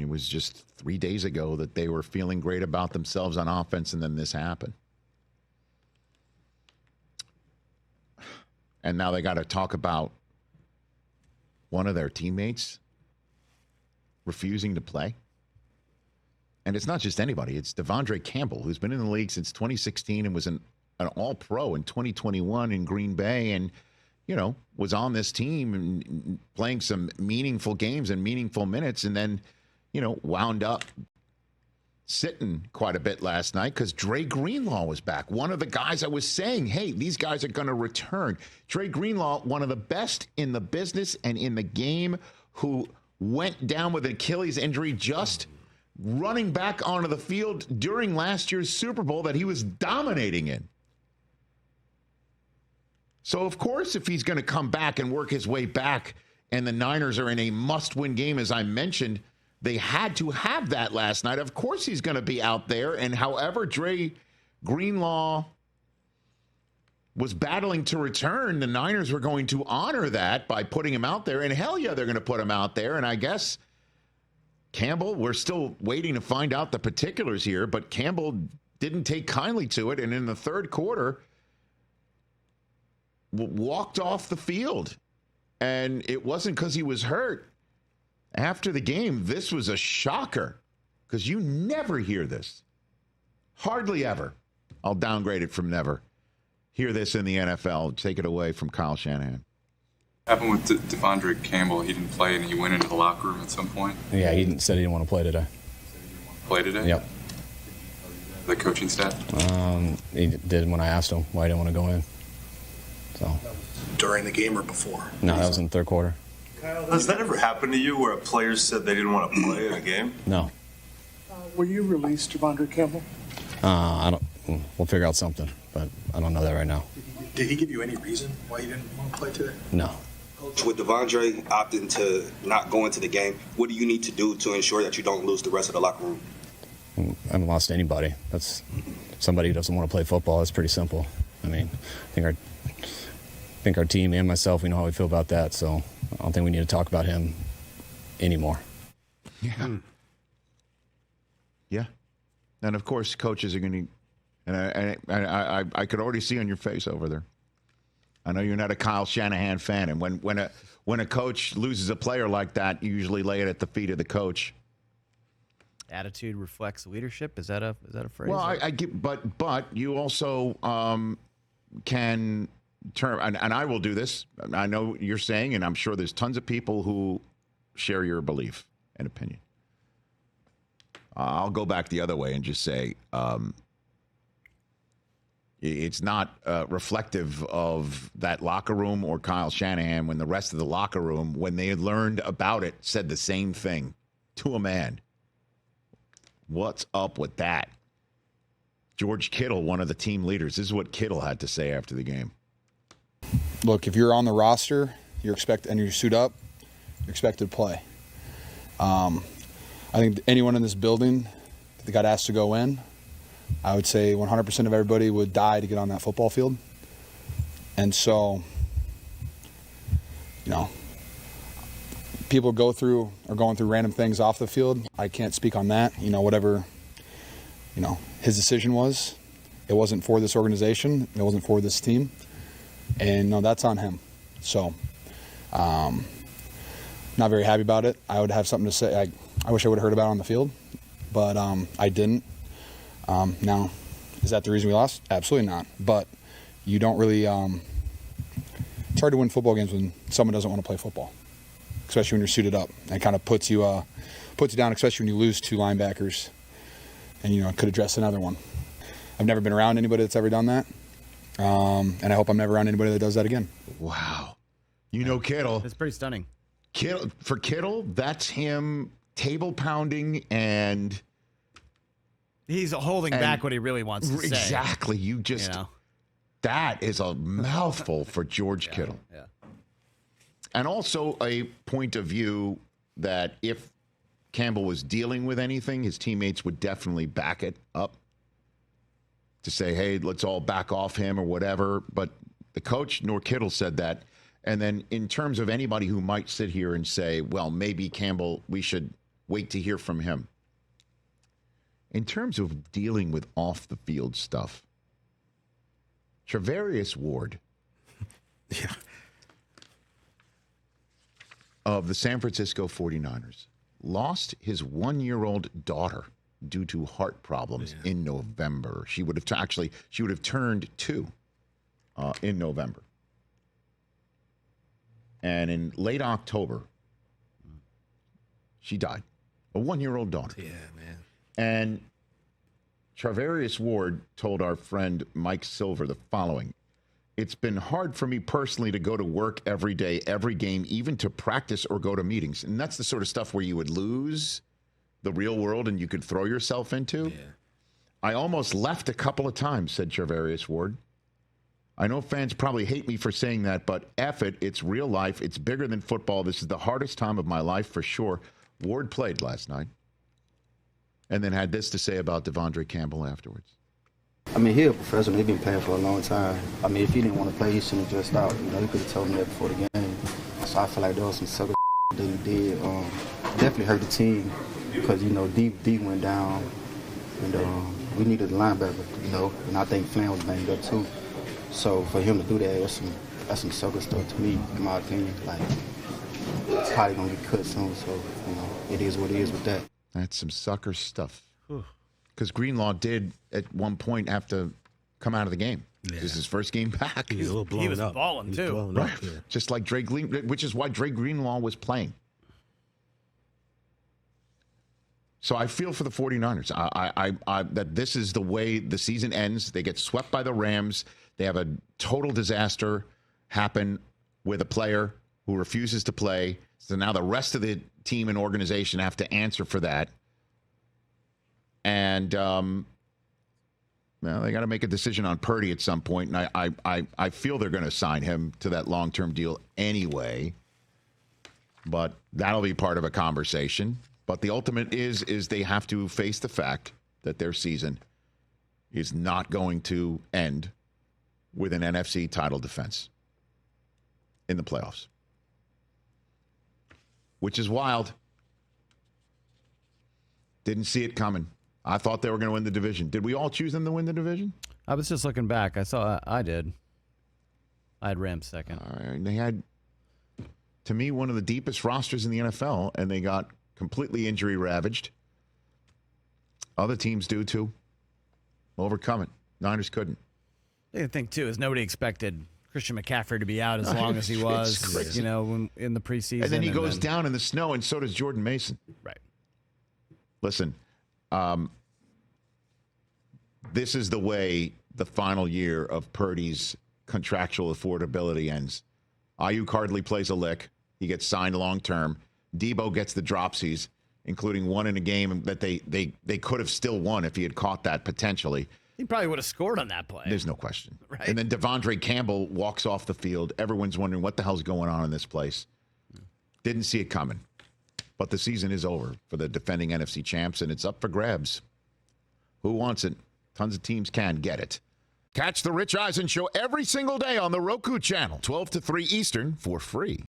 was just 3 days ago that they were feeling great about themselves on offense, and then this happened. And now they got to talk about one of their teammates refusing to play. And it's not just anybody. It's DeAndre Campbell, who's been in the league since 2016 and was an all-pro in 2021 in Green Bay, and, you know, was on this team and playing some meaningful games and meaningful minutes, and then, you know, wound up sitting quite a bit last night because Dre Greenlaw was back. One of the guys I was saying, hey, these guys are going to return. Dre Greenlaw, one of the best in the business and in the game, who went down with an Achilles injury just running back onto the field during last year's Super Bowl that he was dominating in. So, of course, if he's going to come back and work his way back and the Niners are in a must-win game, as I mentioned, they had to have that last night. Of course he's going to be out there. And however Dre Greenlaw was battling to return, the Niners were going to honor that by putting him out there. And hell yeah, they're going to put him out there. And I guess Campbell, we're still waiting to find out the particulars here, but Campbell didn't take kindly to it. And in the third quarter, walked off the field. And it wasn't because he was hurt. After the game, this was a shocker because you never hear this. Hardly ever. I'll downgrade it from never. Hear this in the NFL. Take it away from Kyle Shanahan. Happened with DeAndre Campbell. He didn't play and he went into the locker room at some point. Yeah, he said he didn't want to play today. Play today? Yep. The coaching staff? He did when I asked him why he didn't want to go in. So. During the game or before? No, that was in the third quarter. Has that ever happened to you where a player said they didn't want to play in a game? No. Were you released, DeAndre Campbell? I don't. We'll figure out something, but I don't know that right now. Did he give you any reason why you didn't want to play today? No. With DeAndre opting to not go into the game, what do you need to do to ensure that you don't lose the rest of the locker room? I haven't lost anybody. That's somebody who doesn't want to play football. It's pretty simple. I mean, I think our team and myself, we know how we feel about that, so I don't think we need to talk about him anymore. Yeah. Yeah. And, of course, coaches are going to – and I could already see on your face over there. I know you're not a Kyle Shanahan fan, and when a coach loses a player like that, you usually lay it at the feet of the coach. Attitude reflects leadership. Is that a phrase? Well, I get, but you also can – and I will do this. I know you're saying, and I'm sure there's tons of people who share your belief and opinion. I'll go back the other way and just say it's not reflective of that locker room or Kyle Shanahan when the rest of the locker room, when they had learned about it, said the same thing to a man. What's up with that? George Kittle, one of the team leaders. This is what Kittle had to say after the game. Look, if you're on the roster, and you suit up, you're expected to play. I think anyone in this building that got asked to go in, I would say 100% of everybody would die to get on that football field. And so, you know, people are going through random things off the field. I can't speak on that. You know, whatever, you know, his decision was, it wasn't for this organization. It wasn't for this team. And no, that's on him. So, not very happy about it. I would have something to say. I wish I would have heard about it on the field, but I didn't. Now, is that the reason we lost? Absolutely not. But you don't really. It's hard to win football games when someone doesn't want to play football, especially when you're suited up. It kind of puts you down, especially when you lose two linebackers, and you know could address another one. I've never been around anybody that's ever done that. And I hope I'm never around anybody that does that again. Wow. You know Kittle. It's pretty stunning. For Kittle, that's him table pounding and... He's holding back what he really wants to say. Exactly. You know. That is a mouthful for George Kittle. Yeah. And also a point of view that if Campbell was dealing with anything, his teammates would definitely back it up. To say, hey, let's all back off him or whatever. But the coach nor Kittle said that. And then in terms of anybody who might sit here and say, well, maybe Campbell, we should wait to hear from him. In terms of dealing with off-the-field stuff, Travarius Ward of the San Francisco 49ers lost his 1-year-old daughter due to heart problems in November. She would have turned 2 in November. And in late October, she died. A 1-year-old daughter. Yeah, man. And Travarius Ward told our friend Mike Silver the following: "It's been hard for me personally to go to work every day, every game, even to practice or go to meetings." And that's the sort of stuff where you would lose the real world and you could throw yourself into. Yeah. "I almost left a couple of times," said Travarius Ward. "I know fans probably hate me for saying that, but F it, it's real life. It's bigger than football. This is the hardest time of my life for sure." Ward played last night and then had this to say about DeAndre Campbell afterwards. I mean, he's a professional. He's been playing for a long time. I mean, if he didn't want to play, he shouldn't have dressed out. You know, he could have told me that before the game. So I feel like there was some sucker that he did. Definitely hurt the team because, you know, D went down. And we needed a linebacker, you know. And I think Flynn was banged up, too. So for him to do that, that's some sucker stuff to me, in my opinion. Like, it's probably going to get cut soon. So, you know, it is what it is with that. That's some sucker stuff. Because Greenlaw did, at one point, have to come out of the game. Yeah. This is his first game back. He was a little blown up. He was balling, too. Blown Right. up, yeah. Just like Dre Green, which is why Dre Greenlaw was playing. So I feel for the 49ers. That this is the way the season ends. They get swept by the Rams. They have a total disaster happen with a player who refuses to play. So now the rest of the team and organization have to answer for that. And well, they got to make a decision on Purdy at some point, and I feel they're going to sign him to that long-term deal anyway. But that'll be part of a conversation. But the ultimate is they have to face the fact that their season is not going to end with an NFC title defense in the playoffs, which is wild. Didn't see it coming. I thought they were going to win the division. Did we all choose them to win the division? I was just looking back. I did. I had Rams second. They had, to me, one of the deepest rosters in the NFL, and they got completely injury ravaged. Other teams do too. Overcome it. Niners couldn't. The thing too is nobody expected Christian McCaffrey to be out as long as he was, you know, in the preseason. And then he goes down in the snow, and so does Jordan Mason. Right. Listen, this is the way the final year of Purdy's contractual affordability ends. Ayuk hardly plays a lick. He gets signed long-term. Debo gets the dropsies, including one in a game that they could have still won if he had caught that potentially. He probably would have scored on that play. There's no question. Right. And then DeAndre Campbell walks off the field. Everyone's wondering what the hell's going on in this place. Didn't see it coming. But the season is over for the defending NFC champs, and it's up for grabs. Who wants it? Tons of teams can get it. Catch the Rich Eisen Show every single day on the Roku Channel, 12 to 3 Eastern, for free.